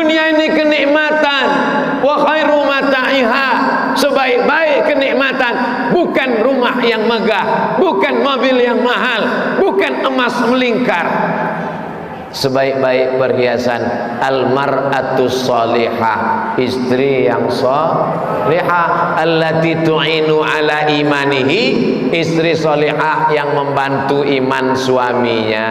dunia ini kenikmatan. Wa khairu mata'iha, sebaik-baik kenikmatan bukan rumah yang megah, bukan mobil yang mahal, bukan emas melingkar. Sebaik-baik perhiasan al-mar'atus salihah, istri yang salihah, allati tu'inu ala imanihi, istri salihah yang membantu iman suaminya.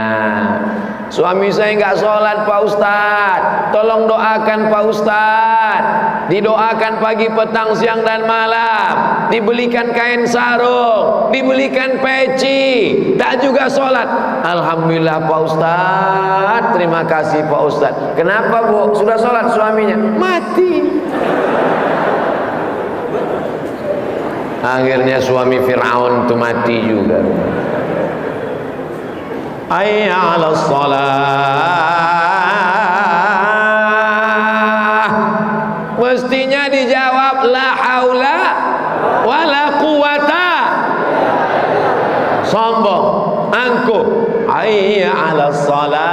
Suami saya enggak sholat Pak Ustadz, tolong doakan Pak Ustadz. Didoakan pagi, petang, siang dan malam, dibelikan kain sarung, dibelikan peci, tak juga sholat. Alhamdulillah Pak Ustadz, terima kasih Pak Ustadz. Kenapa Bu? Sudah sholat suaminya? Mati. Akhirnya suami Fir'aun itu mati juga. Hayya 'alas shalah, mestinya dijawab la haula wala quwata. Sombong, angkuh. Hayya 'alas shalah,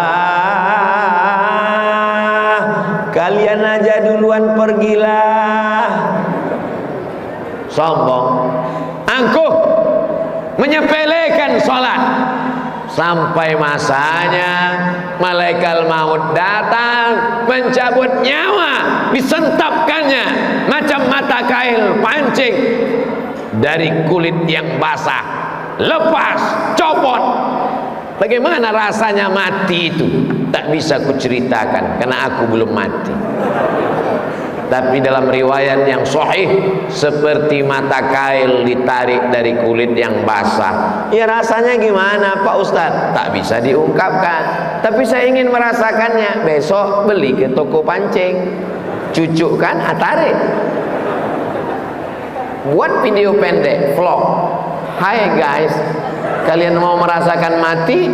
kalian aja duluan pergilah. Sombong, angkuh, menyepelekan sholat. Sampai masanya malaikat maut datang mencabut nyawa, disentapkannya macam mata kail pancing dari kulit yang basah, lepas, copot. Bagaimana rasanya mati itu? Tak bisa kuceritakan karena aku belum mati. Tapi dalam riwayat yang sahih, seperti mata kail ditarik dari kulit yang basah. Ya rasanya gimana Pak Ustadz? Tak bisa diungkapkan. Tapi saya ingin merasakannya. Besok beli ke toko pancing, cucukkan, tarik. Buat video pendek, vlog. Hai guys, kalian mau merasakan mati?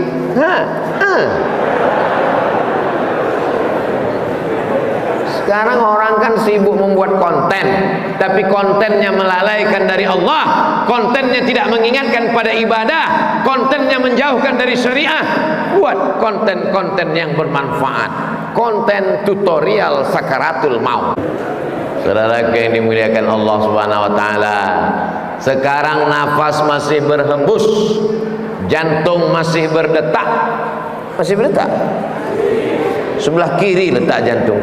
Sekarang orang kan sibuk membuat konten, tapi kontennya melalaikan dari Allah, kontennya tidak mengingatkan pada ibadah, kontennya menjauhkan dari syariah. Buat konten-konten yang bermanfaat, konten tutorial sakaratul maut. Saudara yang dimuliakan Allah Subhanahu wa taala, sekarang nafas masih berhembus, jantung masih berdetak. Masih berdetak? Sebelah kiri letak jantung.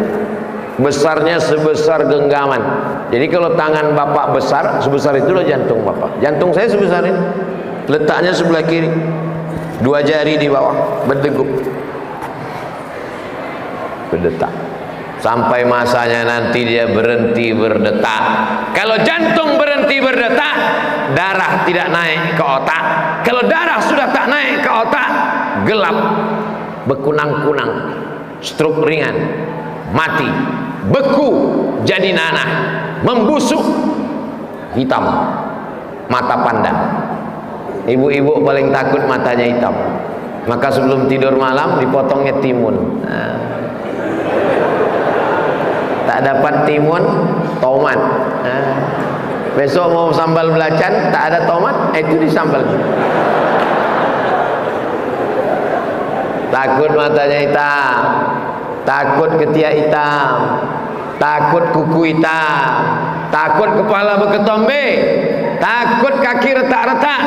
Besarnya sebesar genggaman. Jadi kalau tangan bapak besar, sebesar itulah jantung bapak. Jantung saya sebesar ini. Letaknya sebelah kiri. 2 jari di bawah, berdegup, berdetak. Sampai masanya nanti dia berhenti berdetak. Kalau jantung berhenti berdetak, darah tidak naik ke otak. Kalau darah sudah tak naik ke otak, gelap, berkunang-kunang, stroke ringan, mati, beku, jadi nanah, membusuk, hitam, mata pandang. Ibu-ibu paling takut matanya hitam, maka sebelum tidur malam dipotongnya timun. Tak dapat timun, tomat. Besok mau sambal belacan, tak ada tomat, itu disambal. Takut matanya hitam, takut ketiak hitam, takut kuku hitam, takut kepala berketombe, takut kaki retak-retak,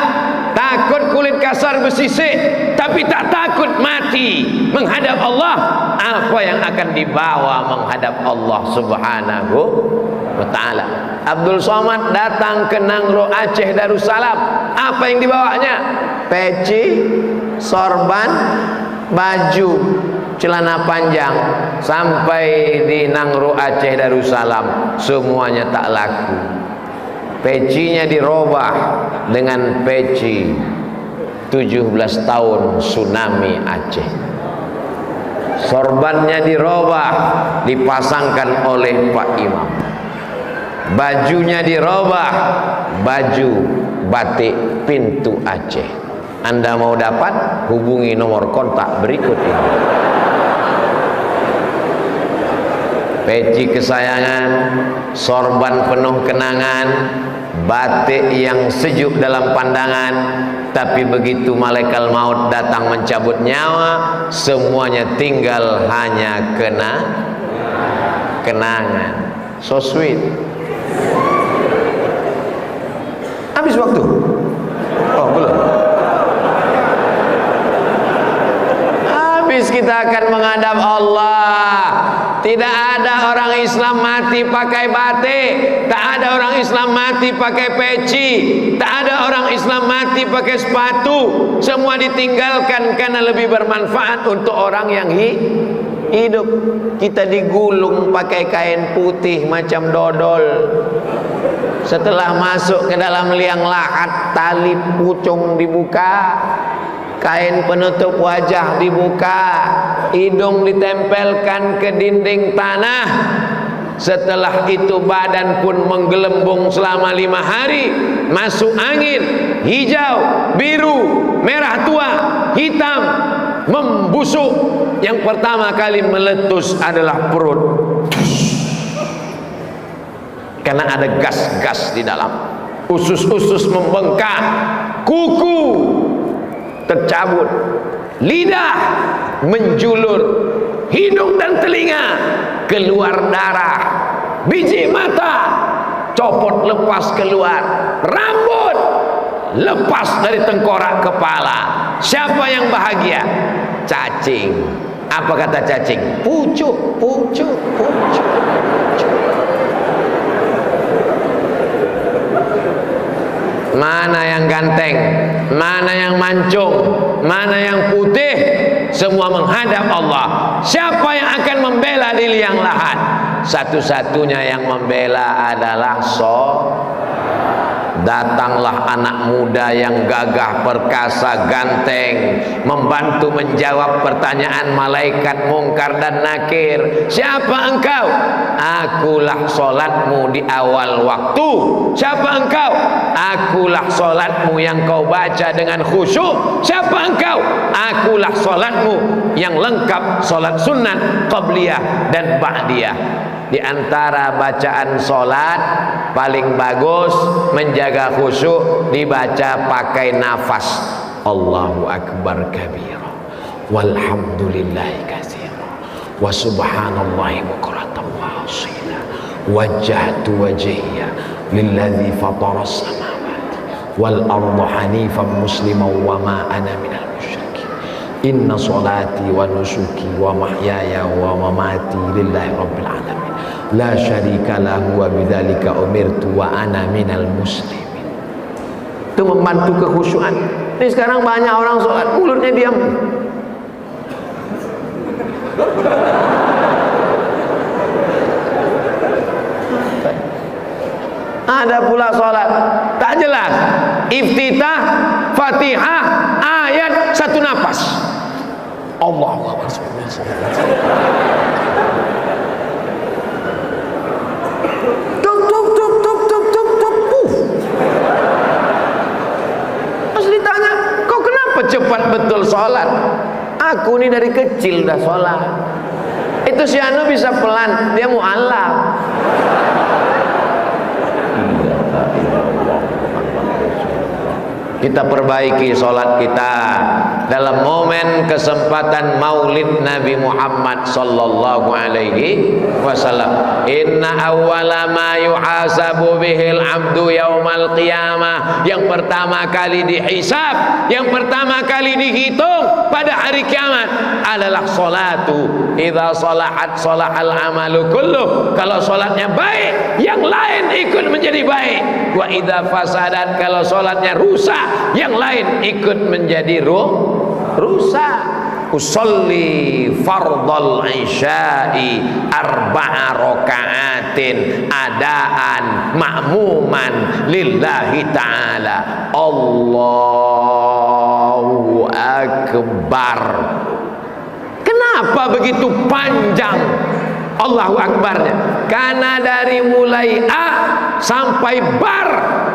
takut kulit kasar bersisik, tapi tak takut mati menghadap Allah. Apa yang akan dibawa menghadap Allah Subhanahu wa ta'ala? Abdul Somad datang ke Nangro Aceh Darussalam. Apa yang dibawanya? Peci, sorban, baju, celana panjang. Sampai di Nangro Aceh Darussalam semuanya tak laku. Pecinya dirobah dengan peci 17 tahun tsunami Aceh. Sorbannya dirobah, dipasangkan oleh Pak Imam. Bajunya dirobah, baju batik pintu Aceh. Anda mau dapat, hubungi nomor kontak berikut ini. Peci kesayangan, sorban penuh kenangan, batik yang sejuk dalam pandangan. Tapi begitu malaikat maut datang mencabut nyawa, semuanya tinggal hanya kenangan. So sweet. Habis waktu? Oh belum. Habis kita akan menghadap Allah. Tidak ada orang Islam mati pakai batik, tak ada orang Islam mati pakai peci, tak ada orang Islam mati pakai sepatu. Semua ditinggalkan karena lebih bermanfaat untuk orang yang hidup. Kita digulung pakai kain putih macam dodol. Setelah masuk ke dalam liang lahat, tali pucung dibuka, kain penutup wajah dibuka, hidung ditempelkan ke dinding tanah. Setelah itu badan pun menggelembung selama 5 hari. Masuk angin, hijau, biru, merah tua, hitam, membusuk. Yang pertama kali meletus adalah perut, karena ada gas-gas di dalam. Usus-usus membengkak, kuku tercabut, lidah menjulur, hidung dan telinga keluar darah, biji mata copot lepas keluar, rambut lepas dari tengkorak kepala. Siapa yang bahagia? Cacing. Apa kata cacing? Pucuk, pucuk, pucuk, pucuk. Mana yang ganteng, mana yang mancung, mana yang putih, semua menghadap Allah. Siapa yang akan membela di liang lahat? Satu-satunya yang membela adalah Datanglah anak muda yang gagah, perkasa, ganteng, membantu menjawab pertanyaan malaikat Mungkar dan Nakir. Siapa engkau? Akulah solatmu di awal waktu. Siapa engkau? Akulah solatmu yang kau baca dengan khusyuk. Siapa engkau? Akulah solatmu yang lengkap, solat sunat, qabliyah dan ba'diyah. Di antara bacaan solat paling bagus menjaga khusyuk dibaca pakai nafas. Allahu akbar kabira, walhamdulillahi katsira, wa subhanallahi bukratan wa asila, wajjahtu wajhiya lilladzi fatara as-samawati wal arda hanifan musliman wa ma ana minal musyrikin. Inna salati wa nusuki wa mahyaya wa mamati lillahi rabbil alamin, la syarika lahu wa bidzalika umirtu wa ana minal muslimin. Itu membantu kekhusyuan. Ini sekarang banyak orang sholat mulutnya diam. Ada pula sholat tak jelas, iftitah, fatihah, ayat satu nafas. Allahu akbar. Cepat betul sholat. Aku ini dari kecil udah sholat. Itu si Anu bisa pelan, dia mu'allaf. Kita perbaiki sholat kita dalam momen kesempatan maulid Nabi Muhammad sallallahu alaihi wasallam. Inna awwala ma yuhasabu bihil abdu yaumal qiyamah. Yang pertama kali dihisab, yang pertama kali dihitung pada hari kiamat adalah sholatu. Idza sholahat sholahal amalu kulluh. Kalau sholatnya baik, yang lain ikut menjadi baik. Wa idza fasadat, kalau sholatnya rusak, yang lain ikut menjadi rusak. Usolli fardal isya'i arba'a raka'atin adaan ma'muman lillahi ta'ala. Allahu akbar. Kenapa begitu panjang Allahu akbarnya? Karena dari mulai A sampai bar,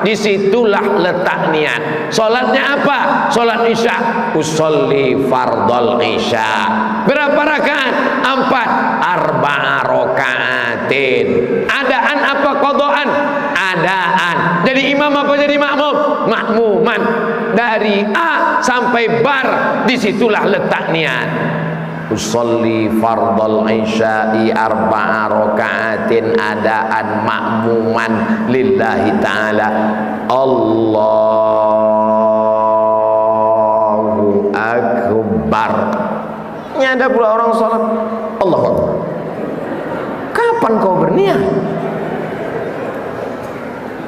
disitulah letak niat. Solatnya apa? Solat isya. Usolli fardal isya. Berapa rakaat? 4. Arba'a rakaatin. Adaan apa qadaan? Adaan. Jadi imam apa jadi makmum? Makmuman. Dari A sampai bar, disitulah letak niat. usolli fardal isya'i arba'a raka'atin adaan ma'muman lillahi ta'ala. Allahu akbar. Ini ada pula orang salat Allahu akbar. Kapan kau berniat?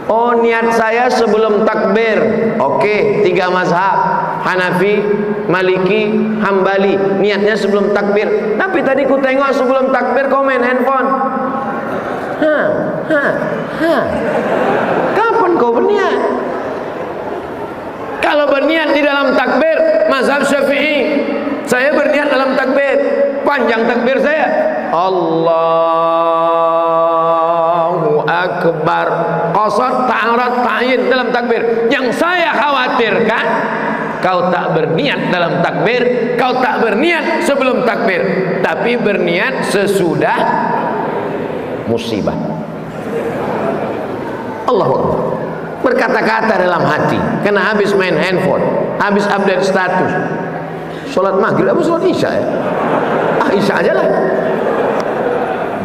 Oh, niat saya sebelum takbir. Oke, 3 mazhab, Hanafi, Maliki, Hambali, niatnya sebelum takbir. Tapi tadi ku tengok sebelum takbir kau main handphone. Kapan kau berniat? Kalau berniat di dalam takbir, mazhab Syafi'i, saya berniat dalam takbir, panjang takbir saya, Allahu akbar, qasad, ta'arad, ta'yin dalam takbir. Yang saya khawatirkan, kau tak berniat dalam takbir, kau tak berniat sebelum takbir, tapi berniat sesudah musibah. Allahu akbar. Berkata-kata dalam hati, karena habis main handphone, habis update status. Sholat maghrib apa sholat isya ya? Isya aja lah.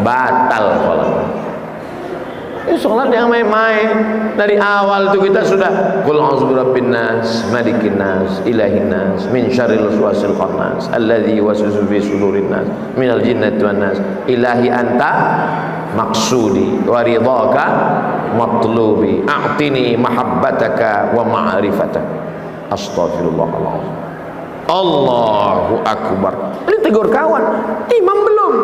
Batal sholat. Ini sholat yang main-main. Dari awal itu kita sudah qul a'udzu birabbin nas, malikin nas, ilahin nas, min syarril waswasil khannas, alladzi yuwaswisu fi sudurin nas, minal jinnati wan nas. Ilahi anta maksudi wa ridhaka matlubi, a'tini mahabbataka wa ma'rifataka. Astaghfirullahaladzim. Allahu akbar. Ini tegur kawan, imam belum.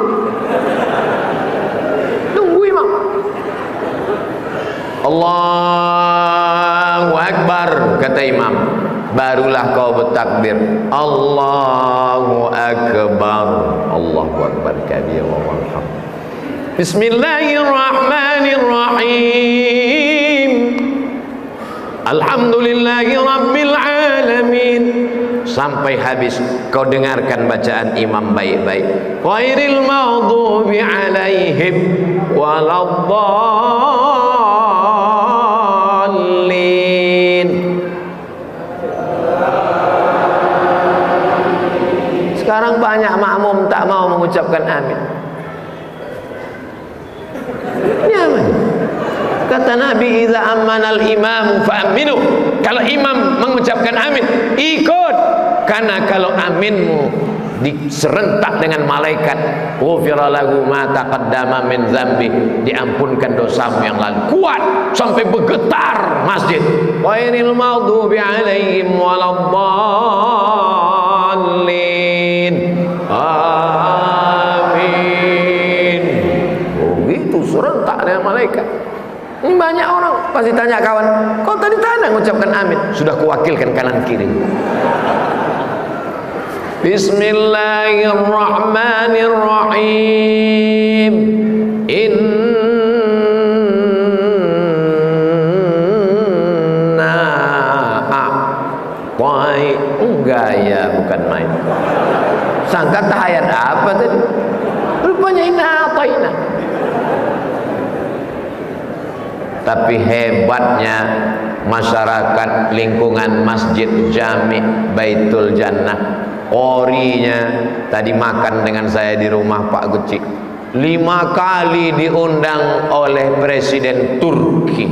Tunggu imam. Allahu akbar, kata imam, barulah kau bertakbir. Allahu akbar. Allahu akbar kabir walhamdulillah. Bismillahirrahmanirrahim. Alhamdulillahi rabbil alamin. Sampai habis kau dengarkan bacaan imam baik-baik. Ghairil maghdubi alaihim waladdallin. Sekarang banyak makmum tak mau mengucapkan amin. Nyaman. Kata Nabi, idza ammanal imamu fa'aminu. Kalau imam mengucapkan amin, ikut. Karena kalau aminmu diserentak dengan malaikat, ghufira lahu ma taqaddama min dzambi, diampunkan dosamu yang lalu. Kuat sampai bergetar masjid. Ghairil maghdubi alaihim waladdallin. Amin. Oh gitu, serentak dengan malaikat. Ini banyak orang pasti tanya kawan, kau tadi tak mengucapkan amin? Sudah kuwakilkan kanan kiri. Bismillahirrahmanirrahim. Inna a'tai. Enggak ya, bukan main. Sangka tahayat apa tadi? Rupanya inna a'taina. Tapi hebatnya masyarakat lingkungan Masjid Jami Baitul Jannah, qorinya tadi makan dengan saya di rumah Pak Guci, 5 kali diundang oleh Presiden Turki.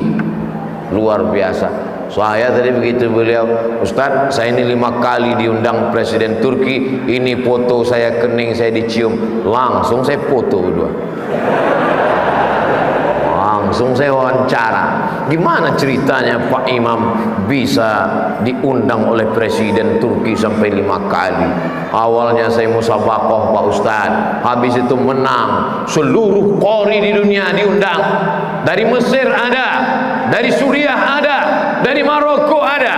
Luar biasa. Saya tadi begitu beliau, Ustaz, saya ini 5 kali diundang Presiden Turki, ini foto saya kening, saya dicium, langsung saya foto berdua. Langsung saya wawancara, gimana ceritanya Pak Imam bisa diundang oleh Presiden Turki sampai 5 kali. Awalnya saya musabaqah Pak Ustaz, habis itu menang, seluruh qori di dunia diundang. Dari Mesir ada, dari Suriah ada, dari Maroko ada,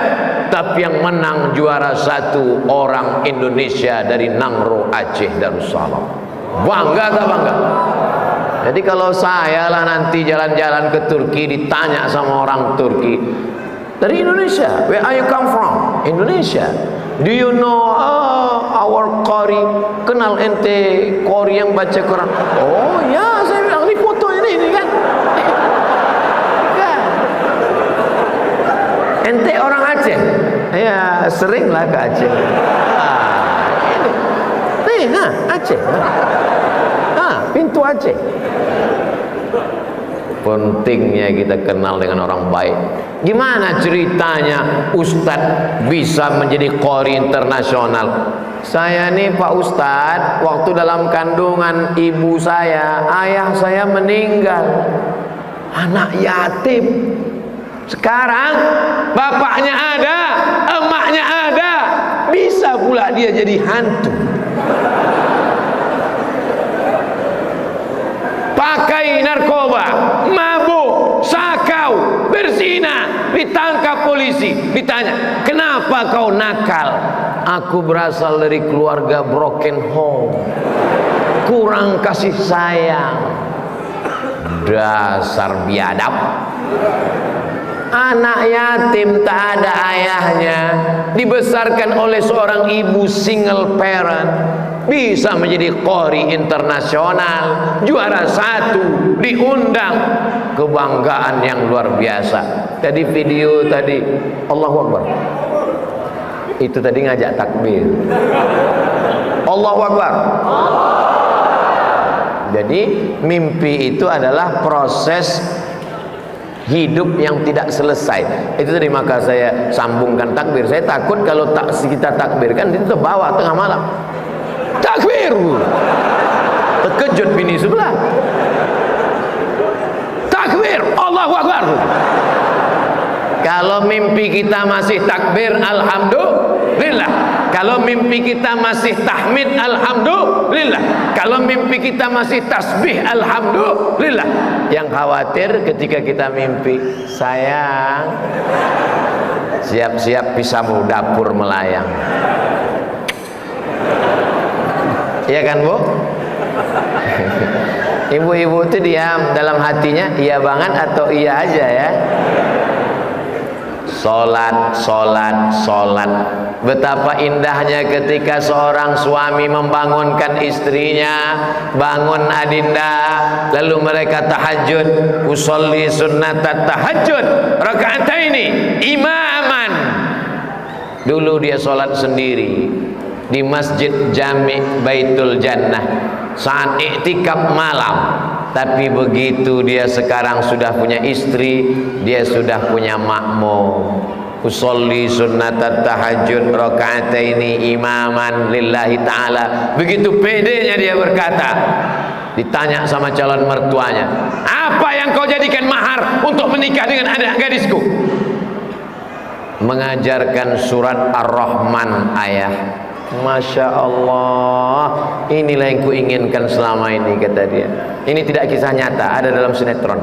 tapi yang menang juara 1 orang Indonesia dari Nangro, Aceh, Darussalam. Bangga tak bangga? Jadi kalau saya lah nanti jalan-jalan ke Turki ditanya sama orang Turki, dari Indonesia, where are you come from? Indonesia. Do you know our qari? Kenal ente qari yang baca Quran? Oh ya, saya bilang, ini foto ini kan. Kan. Ente orang Aceh? Ya, seringlah ke Aceh. Aceh, Aceh. Pintu Aceh. Pentingnya kita kenal dengan orang baik. Gimana ceritanya Ustadz bisa menjadi qori internasional? Saya nih Pak Ustadz, waktu dalam kandungan ibu saya, ayah saya meninggal, anak yatim. Sekarang bapaknya ada, emaknya ada, bisa pula dia jadi hantu. Pakai narkoba, mabuk, sakau, berzina, ditangkap polisi, ditanya, kenapa kau nakal? Aku berasal dari keluarga broken home, kurang kasih sayang. Dasar biadab. Anak yatim tak ada ayahnya, dibesarkan oleh seorang ibu single parent, bisa menjadi qori internasional, juara 1, diundang, kebanggaan yang luar biasa. Tadi video tadi, Allahu Akbar, itu tadi ngajak takbir, Allahu Akbar. Jadi mimpi itu adalah proses hidup yang tidak selesai. Itu tadi maka saya sambungkan takbir. Saya takut kalau kita takbirkan itu terbawa tengah malam. Takbir. Terkejut bini sebelah. Takbir. Allahu Akbar. Kalau mimpi kita masih takbir, alhamdulillah. Kalau mimpi kita masih tahmid, alhamdulillah. Kalau mimpi kita masih tasbih, alhamdulillah. Yang khawatir ketika kita mimpi, sayang, siap-siap pisau dapur melayang. Iya kan Bu? Ibu-ibu itu diam dalam hatinya, iya banget atau iya aja ya. Sholat, sholat, sholat. Betapa indahnya ketika seorang suami membangunkan istrinya, bangun adinda, lalu mereka tahajud, usolli sunnatat tahajud rakaataini imaman. Dulu dia sholat sendiri di Masjid Jami' Baitul Jannah saat iktikaf malam. Tapi begitu dia sekarang sudah punya istri, dia sudah punya makmum. Usolli sunnatat tahajud rakaataini imaman lillahi ta'ala. Begitu pedenya dia berkata, ditanya sama calon mertuanya, apa yang kau jadikan mahar untuk menikah dengan anak gadisku? Mengajarkan surat Ar-Rahman ayah. Masya Allah, inilah yang kuinginkan selama ini, kata dia. Ini tidak kisah nyata, ada dalam sinetron.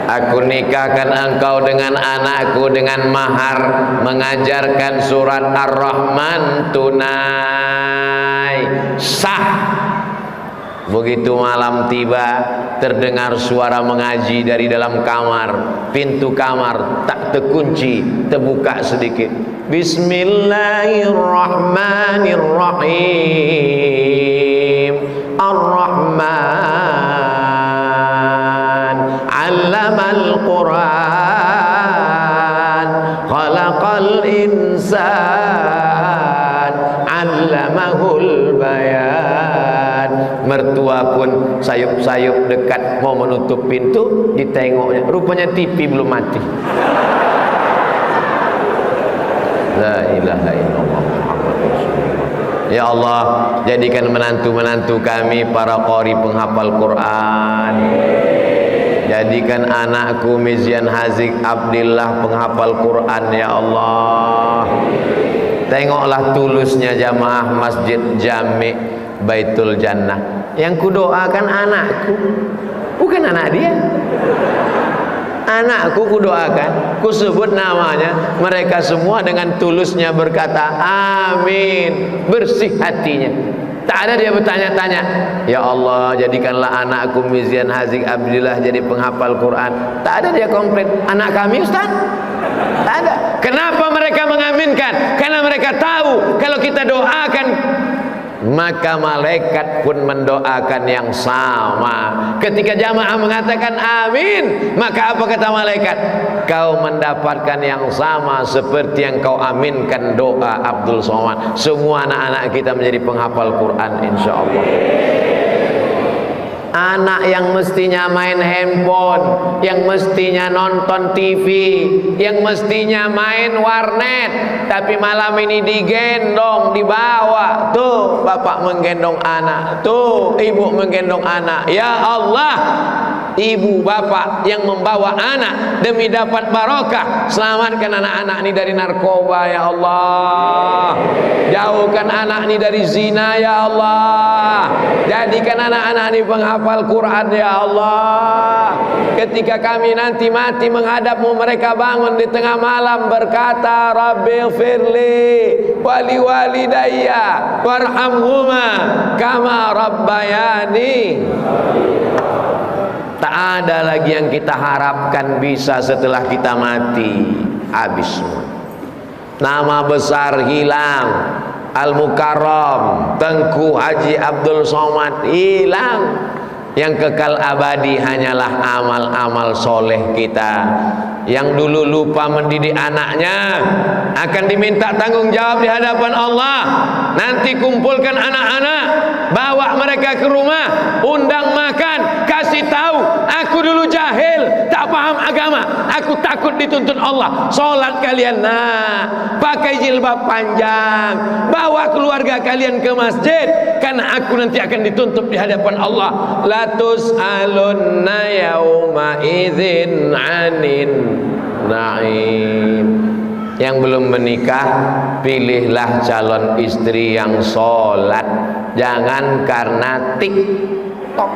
Aku nikahkan engkau dengan anakku dengan mahar mengajarkan surat Ar-Rahman tunai sah. Begitu malam tiba, terdengar suara mengaji dari dalam kamar. Pintu kamar tak terkunci, terbuka sedikit. Bismillahirrahmanirrahim. Ar-Rahman 'allamal Qur'an, khalaqal insan, 'allamahul bayan. Mertua pun sayup-sayup dekat mau menutup pintu, ditengoknya, rupanya TV belum mati. La ilaha illallah Muhammad Rasulullah. Ya Allah, jadikan menantu-menantu kami para qori penghafal Quran. Jadikan anakku Mizian Hazik Abdillah penghafal Quran ya Allah. Tengoklah tulusnya jamaah Masjid Jami' Baitul Jannah. Yang kudoakan anakku, bukan anak dia. Anakku kudoakan, kusebut namanya, mereka semua dengan tulusnya berkata amin, bersih hatinya. Tak ada dia bertanya-tanya, ya Allah jadikanlah anakku Mizian Hazik Abdillah jadi penghafal Quran. Tak ada dia komplain, anak kami Ustaz. Tak ada. Kenapa mereka mengaminkan? Karena mereka tahu kalau kita doakan maka malaikat pun mendoakan yang sama. Ketika jamaah mengatakan amin, maka apa kata malaikat? Kau mendapatkan yang sama seperti yang kau aminkan doa Abdul Somad. Semua anak-anak kita menjadi penghafal Quran insyaallah. Anak yang mestinya main handphone, yang mestinya nonton TV, yang mestinya main warnet, tapi malam ini digendong, dibawa. Tuh bapak menggendong anak, tuh ibu menggendong anak. Ya Allah, ibu bapak yang membawa anak demi dapat barokah, selamatkan anak-anak ini dari narkoba ya Allah. Jauhkan anak ini dari zina ya Allah. Jadikan anak-anak ini penghafal Quran ya Allah. Ketika kami nanti mati menghadapmu, mereka bangun di tengah malam berkata, Rabbighfirli wali walidayya warhamhuma kama rabbayani. Tak ada lagi yang kita harapkan bisa setelah kita mati. Habis semua. Nama besar hilang. Al-Mukarram Tengku Haji Abdul Somad hilang. Yang kekal abadi hanyalah amal-amal soleh kita. Yang dulu lupa mendidik anaknya akan diminta tanggung jawab di hadapan Allah. Nanti kumpulkan anak-anak, bawa mereka ke rumah, undang makan, kasih tahu, aku dulu jahil, tak paham agama, aku takut dituntut Allah. Sholat kalian pakai jilbab panjang, bawa keluarga kalian ke masjid, karena aku nanti akan dituntut di hadapan Allah. Latus'alunna yawma idzin 'anin na'im. Yang belum menikah, pilihlah calon istri yang sholat, jangan karena TikTok.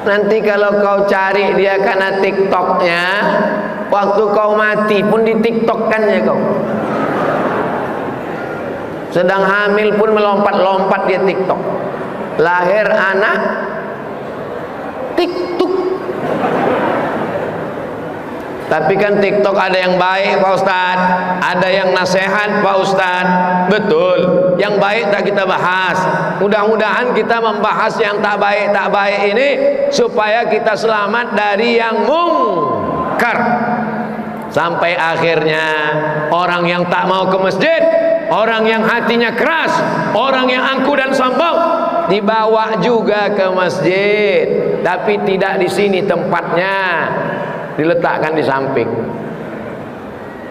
Nanti kalau kau cari dia karena TikToknya, waktu kau mati pun di TikTokkannya kau. Sedang hamil pun melompat-lompat dia TikTok. Lahir anak TikTok. Tapi kan TikTok ada yang baik Pak Ustaz, ada yang nasihat Pak Ustaz. Betul, yang baik tak kita bahas. Mudah-mudahan kita membahas yang tak baik ini supaya kita selamat dari yang mungkar. Sampai akhirnya orang yang tak mau ke masjid, orang yang hatinya keras, orang yang angkuh dan sombong dibawa juga ke masjid, tapi tidak di sini tempatnya, diletakkan di samping.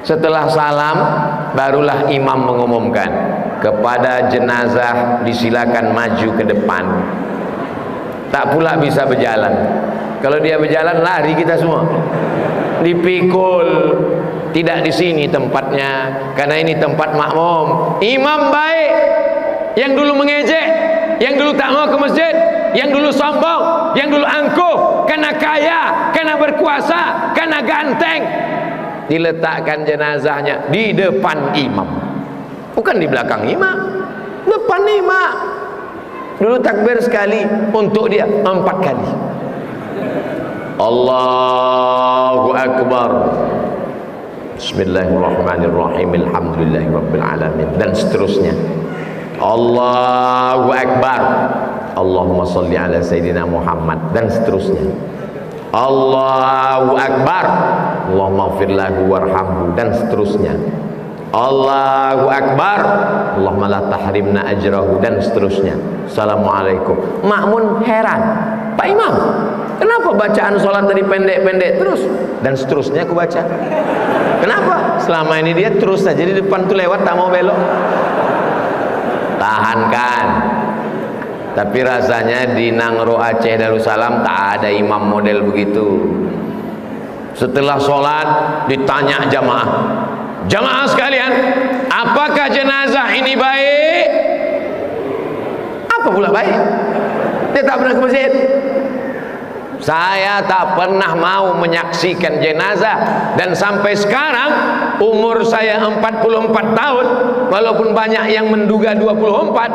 Setelah salam barulah imam mengumumkan, kepada jenazah disilakan maju ke depan. Tak pula bisa berjalan. Kalau dia berjalan lari kita semua. Dipikul. Tidak di sini tempatnya, karena ini tempat makmum. Imam baik yang dulu mengejek, yang dulu tak mau ke masjid, yang dulu sombong, yang dulu angkuh, karena kaya, karena berkuasa, karena ganteng, diletakkan jenazahnya di depan imam, bukan di belakang imam, depan imam. Dulu takbir sekali, untuk dia 4 kali. Allahu Akbar, Bismillahirrahmanirrahim, Alhamdulillahirabbil alamin, dan seterusnya. Allahu Akbar, Allahumma sholli ala Sayyidina Muhammad, dan seterusnya. Allahu Akbar, Allahumma ighfir lahu warhamhu, dan seterusnya. Allahu Akbar, Allahumma la tahrimna ajrahu, dan seterusnya. Assalamualaikum. Makmun heran, Pak Imam, kenapa bacaan sholat tadi pendek-pendek terus? Dan seterusnya aku baca. Kenapa? Selama ini dia terus saja di depan tuh lewat, tak mau belok. Tahankan. Tapi rasanya di Nangro Aceh Darussalam tak ada imam model begitu. Setelah sholat ditanya jamaah, jamaah sekalian, apakah jenazah ini baik? Apa pula baik? Dia tak pernah ke masjid. Saya tak pernah mau menyaksikan jenazah, dan sampai sekarang umur saya 44 tahun, walaupun banyak yang menduga 24,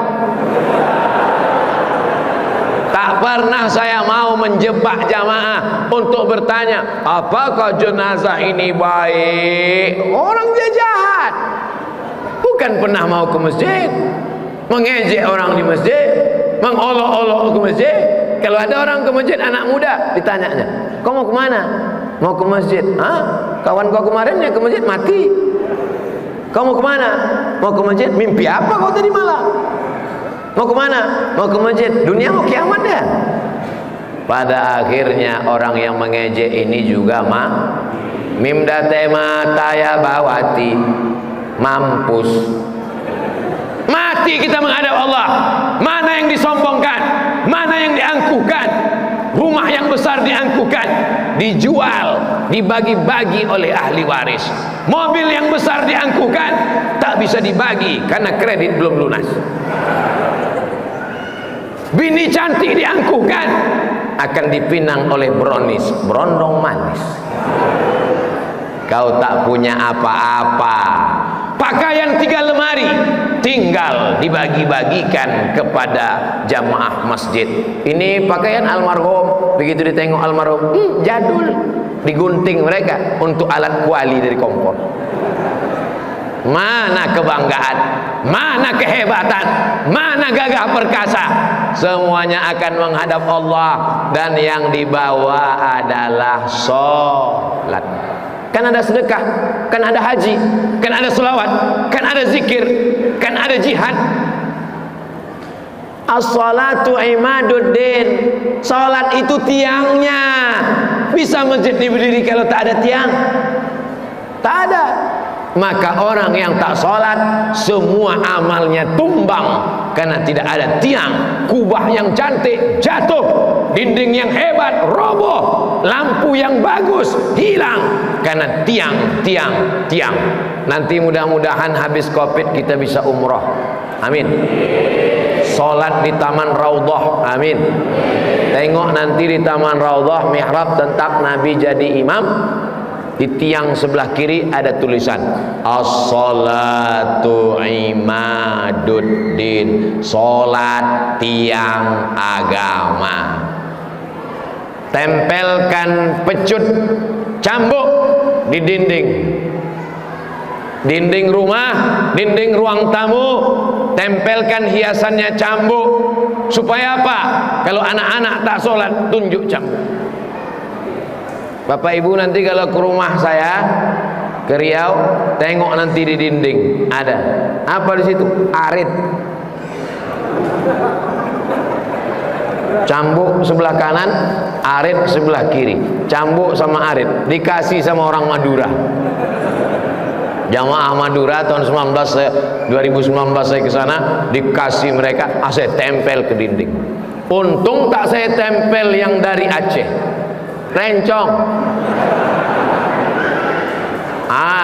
tak pernah saya mau menjebak jamaah untuk bertanya, apakah jenazah ini baik? Orang dia jahat, bukan pernah mau ke masjid. mengejek orang di masjid, mengolok-olok ke masjid. Kalau ada orang ke masjid, anak muda, ditanyanya, kau mau kemana? Mau ke masjid. Hah? Kawan kau kemarin yang ke masjid mati. Kau mau kemana? Mau ke masjid. Mimpi apa kau tadi malam? Mau kemana? Mau ke masjid. Dunia mau kiamat ya. Pada akhirnya orang yang mengejek ini juga mimdate mataya bawati, mampus. Mati kita menghadap Allah. Mana yang disombongkan, mana yang diangkuhkan. Rumah yang besar diangkuhkan, dijual, dibagi-bagi oleh ahli waris. Mobil yang besar diangkuhkan, tak bisa dibagi karena kredit belum lunas. Bini cantik diangkuhkan, akan dipinang oleh brownies, berondong manis. Kau tak punya apa-apa. Pakaian 3 lemari tinggal dibagi-bagikan kepada jamaah masjid. Ini pakaian almarhum. Begitu ditengok almarhum, jadul, digunting mereka untuk alat kuali dari kompor. Mana kebanggaan, mana kehebatan, mana gagah perkasa. Semuanya akan menghadap Allah, dan yang dibawa adalah sholat. Kan ada sedekah, kan ada haji, kan ada selawat, kan ada zikir, kan ada jihad. As-salatu imaduddin. Salat itu tiangnya. Bisa masjid diberdiri kalau tak ada tiang? Tak ada. Maka orang yang tak salat, semua amalnya tumbang karena tidak ada tiang. Kubah yang cantik jatuh, dinding yang hebat roboh, lampu yang bagus hilang karena tiang. Nanti mudah-mudahan habis Covid kita bisa umroh. Amin. Salat di Taman Raudhah. Amin. Tengok nanti di Taman Raudhah, mihrab tetap Nabi jadi imam. Di tiang sebelah kiri ada tulisan As-salatu imaduddin. Salat tiang agama. Tempelkan pecut cambuk di dinding rumah, dinding ruang tamu. Tempelkan hiasannya cambuk. Supaya apa? Kalau anak-anak tak sholat, tunjuk cambuk. Bapak Ibu nanti kalau ke rumah saya ke Riau, tengok nanti di dinding ada apa di situ? Arit. Cambuk sebelah kanan, arit sebelah kiri. Cambuk sama arit dikasih sama orang Madura. Jamaah Madura tahun 2019 saya ke sana, dikasih mereka, saya tempel ke dinding. Untung tak saya tempel yang dari Aceh. Rencong.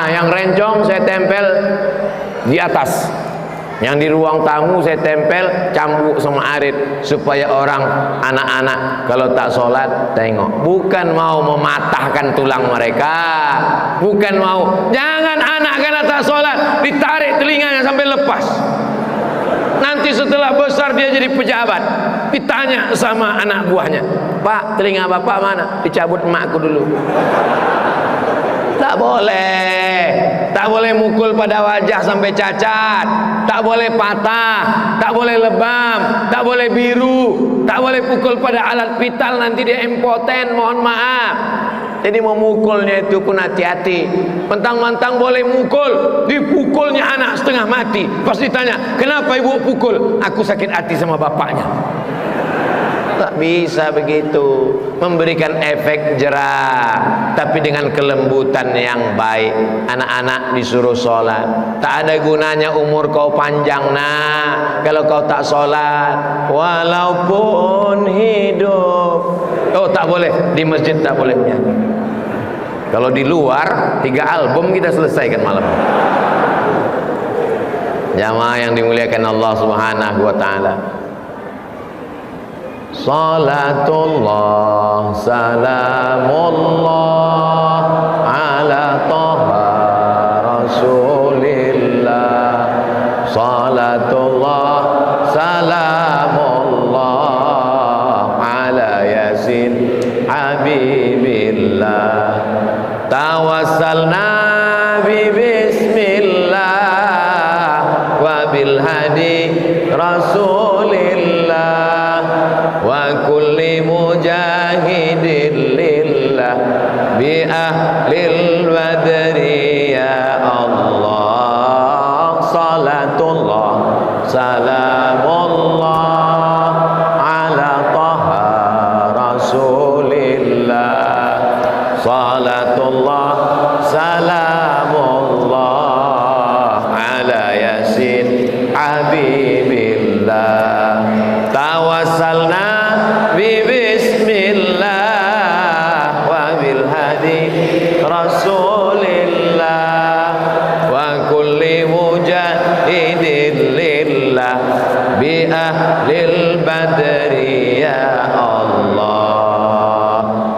Yang rencong saya tempel di atas. Yang di ruang tamu saya tempel cambuk sama arit supaya orang anak-anak kalau tak sholat tengok. Bukan mau mematahkan tulang mereka, bukan mau. Jangan anak karena tak sholat ditarik telinganya sampai lepas. Nanti setelah besar dia jadi pejabat, ditanya sama anak buahnya, Pak, telinga bapak mana? Dicabut emakku dulu. Tak boleh. Tak boleh mukul pada wajah sampai cacat. Tak boleh patah. Tak boleh lebam. Tak boleh biru. Tak boleh pukul pada alat vital, nanti dia impoten, mohon maaf. Jadi memukulnya itu pun hati-hati. Mentang-mentang boleh mukul, dipukulnya anak setengah mati. Pas ditanya, kenapa ibu pukul? Aku sakit hati sama bapaknya. Tak bisa begitu. Memberikan efek jerah, tapi dengan kelembutan yang baik. Anak-anak disuruh sholat. Tak ada gunanya umur kau panjang nak kalau kau tak sholat, walaupun hidup. Oh, tak boleh di masjid, tak boleh nyanyi. Kalau di luar 3 album kita selesaikan malam. Jamaah yang dimuliakan Allah Subhanahu wa taala. Salatullah salamullah ala taha rasulillah. Salatullah salamullah ala yasin habibillah. Tawassalna bi bismillah wa bil hadi Rasulillah wa kulli mujahidin lillah bi ahlil badri ya Allah salatullah salamullah ala taha Rasulillah salatullah salamullah ala yasin habibillah tawassalna bi bismillah wa bil hadi Rasulillah wa kulli mujahidin lillah bi ahlil badri ya Allah.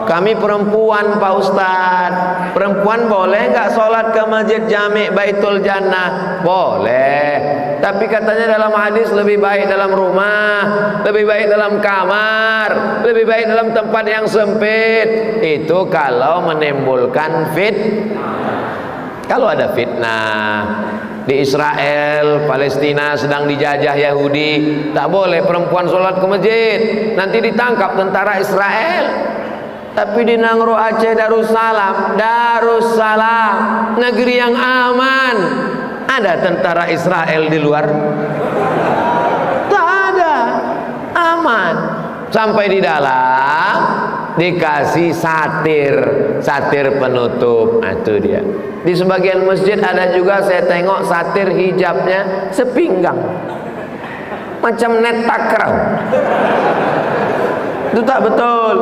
Kami perempuan Pak Ustaz, perempuan boleh nggak sholat ke masjid Jami' Baitul Jannah? Boleh, tapi katanya dalam hadis lebih baik dalam rumah, lebih baik dalam kamar, lebih baik dalam tempat yang sempit. Itu kalau menimbulkan kalau ada fitnah. Di Israel, Palestina sedang dijajah Yahudi, tak boleh perempuan sholat ke masjid, nanti ditangkap tentara Israel. Tapi di Nangro Aceh Darussalam, negeri yang aman, ada tentara Israel di luar? Tak ada, aman. Sampai di dalam dikasih satir penutup. Nah, itu dia. Di sebagian masjid ada juga saya tengok satir hijabnya sepinggang, macam net takraw. Itu tak betul.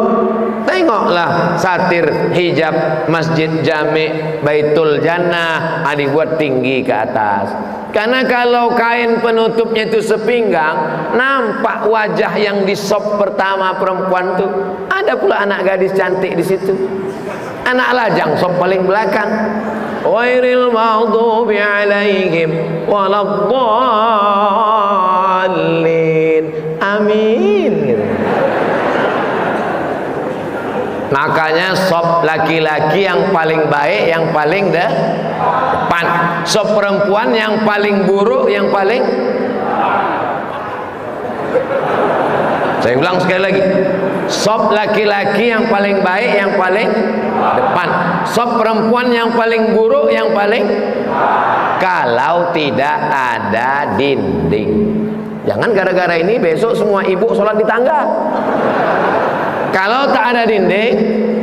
Tengoklah satir hijab Masjid Jami' Baitul Jannah dibuat tinggi ke atas. Karena kalau kain penutupnya itu sepinggang, nampak wajah yang di sop pertama perempuan tuh. Ada pula anak gadis cantik di situ. Anak lajang sop paling belakang. Ghairil maghdubi alaihim waladdallin. Amin. Makanya sop laki-laki yang paling baik, yang paling depan. Sop perempuan yang paling buruk, yang paling. Saya ulang sekali lagi. Sop laki-laki yang paling baik, yang paling depan. Sop perempuan yang paling buruk, yang paling. Kalau tidak ada dinding. Jangan gara-gara ini besok semua ibu sholat di tangga. Kalau tak ada dinding,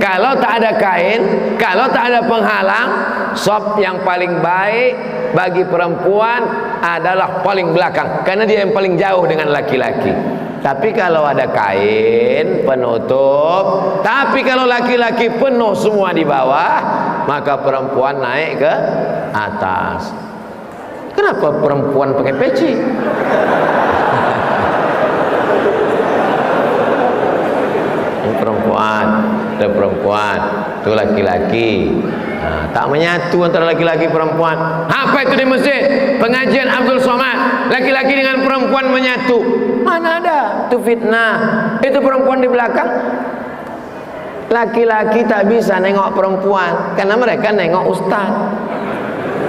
kalau tak ada kain, kalau tak ada penghalang, sop yang paling baik bagi perempuan adalah paling belakang, karena dia yang paling jauh dengan laki-laki. Tapi kalau ada kain penutup, tapi kalau laki-laki penuh semua di bawah, maka perempuan naik ke atas. Kenapa perempuan pakai peci? Ada perempuan, itu laki-laki. Nah, tak menyatu antara laki-laki perempuan. Apa itu di masjid? Pengajian Abdul Somad, laki-laki dengan perempuan menyatu. Mana ada? Itu fitnah. Itu perempuan di belakang. Laki-laki tak bisa nengok perempuan karena mereka nengok ustaz.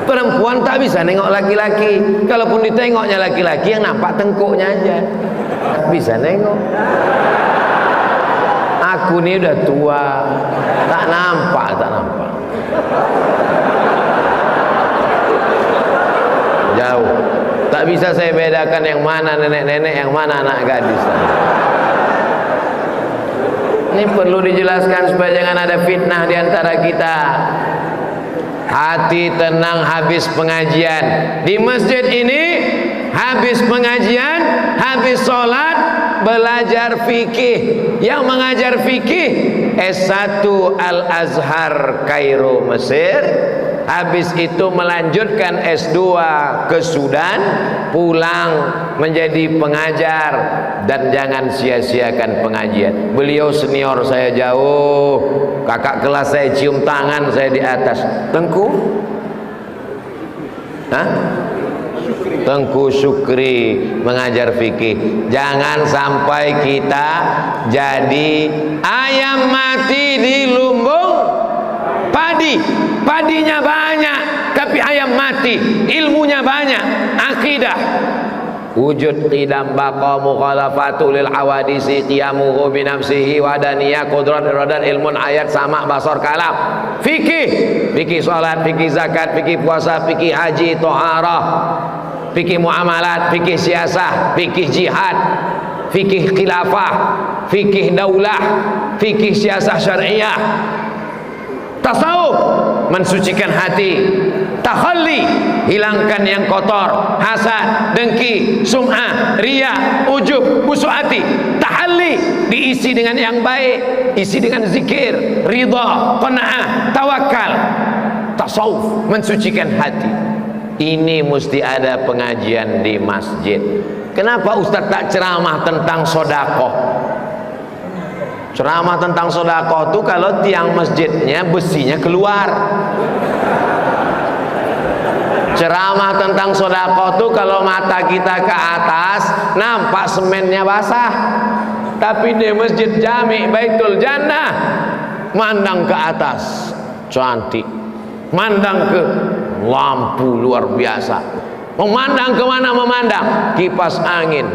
Perempuan tak bisa nengok laki-laki. Kalaupun ditengoknya laki-laki, yang nampak tengkuknya aja. Tak bisa nengok. Aku ini udah tua, tak nampak. Jauh. Tak bisa saya bedakan yang mana nenek-nenek, yang mana anak gadis. Ini perlu dijelaskan supaya jangan ada fitnah di antara kita. Hati tenang habis pengajian. Di masjid ini habis pengajian, habis sholat, belajar fikih. Yang mengajar fikih S1 Al-Azhar Kairo Mesir, habis itu melanjutkan S2 ke Sudan, pulang menjadi pengajar. Dan jangan sia-siakan pengajian. Beliau senior saya jauh, kakak kelas saya cium tangan saya di atas. Tengku? Hah? Tengku Syukri mengajar fikih. Jangan sampai kita jadi ayam mati di lumbung padi. Padinya banyak tapi ayam mati, ilmunya banyak, akidah. wujud qidam baqa mukhalafatu lil awadisi qiyamuhu bi nafsihi wadaniyah qudrat iradat ilmun ayat sama basar kalam. Fikih salat, fikih zakat, fikih puasa, fikih haji, toharah, fikih muamalat, fikih siasah, fikih jihad, fikih khilafah, fikih daulah, fikih siasah syariah. Tasawuf, mensucikan hati. Takhalli, hilangkan yang kotor, hasad, dengki, sum'ah, riya, ujub, busuk hati. Tahalli, diisi dengan yang baik, isi dengan zikir, ridha, qanaah, tawakal. Tasawuf, mensucikan hati. Ini mesti ada pengajian di masjid. Kenapa Ustaz tak ceramah tentang sodakoh? Ceramah tentang sodakoh itu kalau tiang masjidnya besinya keluar. Ceramah tentang sodakoh itu kalau mata kita ke atas nampak semennya basah. Tapi di masjid Jami Baitul Jannah, mandang ke atas cantik, mandang ke lampu luar biasa, memandang kemana memandang kipas angin.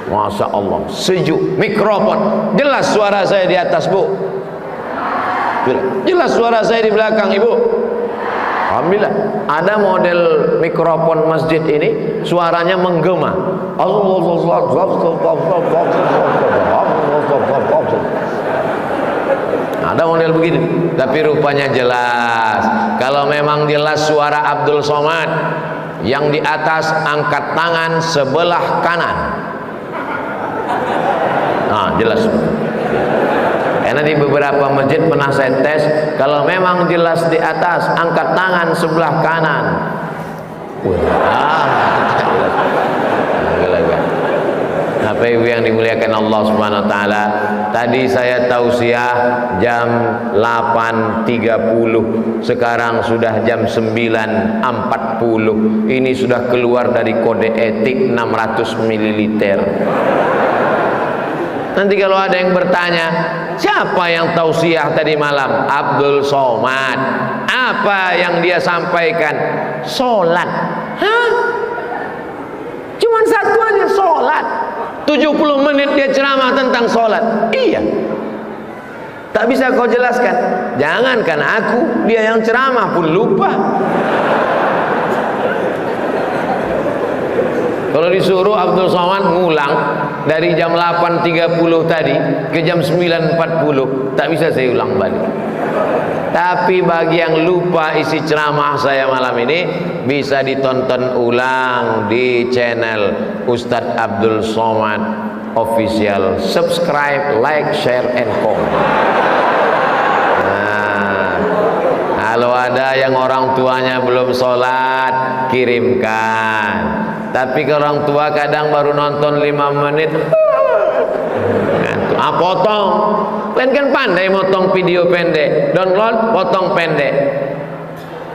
Masya Allah, sejuk, mikrofon, jelas suara saya di atas bu, jelas suara saya di belakang ibu. Alhamdulillah, ada model mikrofon masjid ini suaranya menggema. Ada model begini, tapi rupanya jelas. Kalau memang jelas suara Abdul Somad, yang di atas angkat tangan sebelah kanan. Nah, jelas. Karena di beberapa masjid pernah saya tes, kalau memang jelas di atas angkat tangan sebelah kanan. Bapak Ibu yang dimuliakan Allah Subhanahu wa taala, tadi saya tausiah jam 8.30, sekarang sudah jam 9.40. Ini sudah keluar dari kode etik 600 ml. Nanti kalau ada yang bertanya, siapa yang tausiah tadi malam? Abdul Somad. Apa yang dia sampaikan? Sholat. Hah? Cuman satu aja, sholat. 70 menit dia ceramah tentang sholat. Iya. Tak bisa kau jelaskan. Jangankan aku, dia yang ceramah pun lupa. Kalau disuruh Abdul Somad ngulang dari jam 8.30 tadi ke jam 9.40, tak bisa saya ulang balik. Tapi bagi yang lupa isi ceramah saya malam ini, bisa ditonton ulang di channel Ustadz Abdul Somad Official. Subscribe, like, share, and comment. Nah, kalau ada yang orang tuanya belum sholat, kirimkan. Tapi ke orang tua kadang baru nonton 5 menit, potong. Kalian kan pandai motong video pendek, download, potong pendek.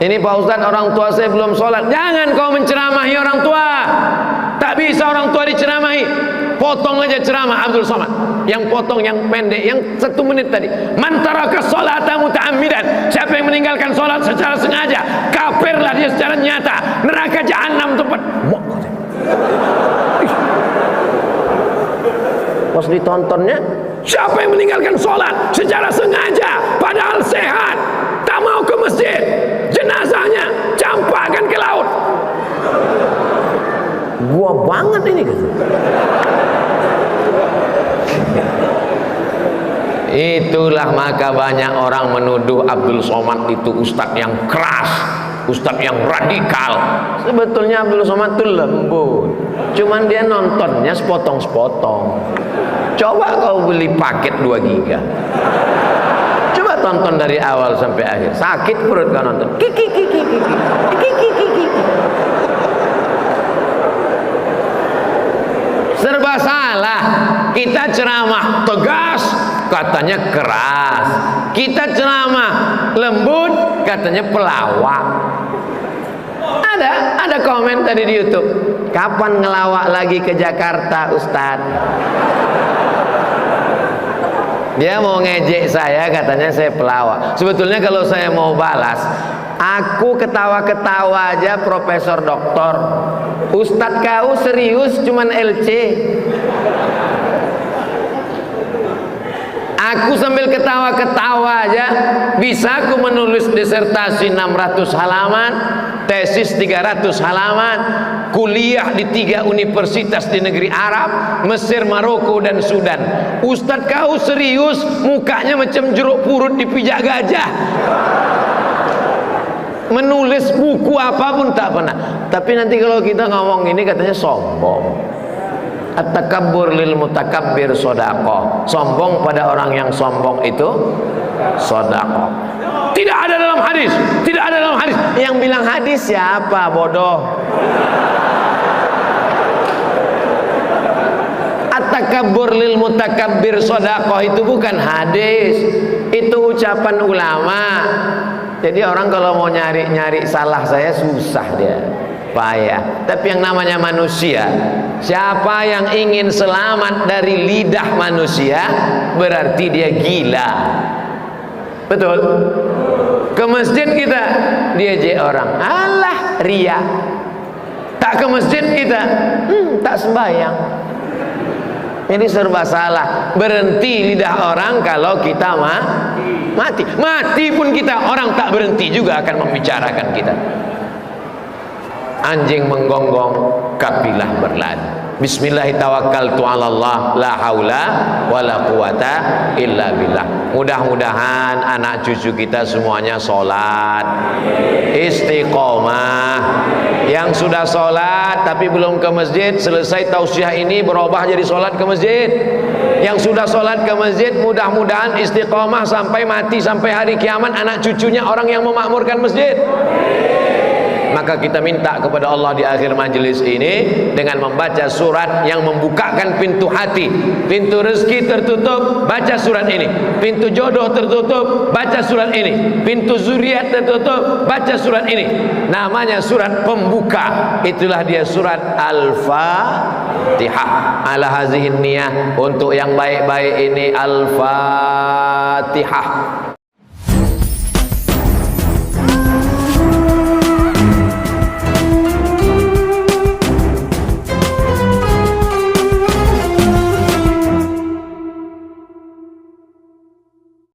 Ini Pak Ustadz, orang tua saya belum sholat. Jangan kau menceramahi orang tua. Tak bisa orang tua diceramahi. Potong aja ceramah Abdul Somad. Yang potong yang pendek, yang 1 menit tadi. Man taraka sholata muta'ammidan. Siapa yang meninggalkan sholat secara sengaja, kafirlah dia secara nyata. Neraka jahanam tempat. Pas ditontonnya, siapa yang meninggalkan sholat secara sengaja padahal sehat, tak mau ke masjid, jenazahnya campakkan ke laut. Gua banget ini gitu. Itulah maka banyak orang menuduh Abdul Somad itu ustadz yang keras, ustadz yang radikal. Sebetulnya Abdul Somad itu lembut, cuman dia nontonnya sepotong-sepotong. Coba kau beli paket 2 giga, coba tonton dari awal sampai akhir, sakit perut kau nonton. Kiki. Serba salah. Kita ceramah tegas, katanya keras. Kita ceramah lembut, katanya pelawak. Ada komen tadi di YouTube, kapan ngelawak lagi ke Jakarta Ustaz? Dia mau ngejek saya, katanya saya pelawak. Sebetulnya kalau saya mau balas, aku ketawa-ketawa aja profesor doktor. Ustadz kau serius cuman LC. Aku sambil ketawa-ketawa aja bisa aku menulis disertasi 600 halaman, tesis 300 halaman, kuliah di 3 universitas di negeri Arab, Mesir, Maroko dan Sudan. Ustadz kau serius, mukanya macam jeruk purut dipijak gajah. Menulis buku apapun tak pernah. Tapi nanti kalau kita ngomong ini katanya sombong. At-takabbur lil mutakabbir sodaqah. Sombong pada orang yang sombong itu sodaqah. Tidak ada dalam hadis. Tidak ada dalam hadis. Yang bilang hadis siapa, bodoh? At-takabbur lil mutakabbir sodaqah itu bukan hadis. Itu ucapan ulama. Jadi orang kalau mau nyari salah saya susah dia. Payah. Tapi yang namanya manusia, siapa yang ingin selamat dari lidah manusia berarti dia gila. Betul? Ke masjid kita diajak orang, alah ria. Tak ke masjid kita, tak sembahyang. Ini serba salah. Berhenti lidah orang kalau kita mati. Mati pun kita, orang tak berhenti juga akan membicarakan kita. Anjing menggonggong, kapilah berlari. Bismillahirrahmanirrahim. La haula wala quwata illa billah. Mudah-mudahan anak cucu kita semuanya sholat istiqomah. Yang sudah sholat tapi belum ke masjid, selesai tausiah ini berubah jadi sholat ke masjid. Yang sudah sholat ke masjid, mudah-mudahan istiqomah sampai mati, sampai hari kiamat anak cucunya orang yang memakmurkan masjid. Maka kita minta kepada Allah di akhir majelis ini dengan membaca surat yang membukakan pintu hati. Pintu rezeki tertutup, baca surat ini. Pintu jodoh tertutup, baca surat ini. Pintu zuriat tertutup, baca surat ini. Namanya surat pembuka. Itulah dia surat Al-Fatihah. Ala hazihin niyah, untuk yang baik-baik ini Al-Fatihah.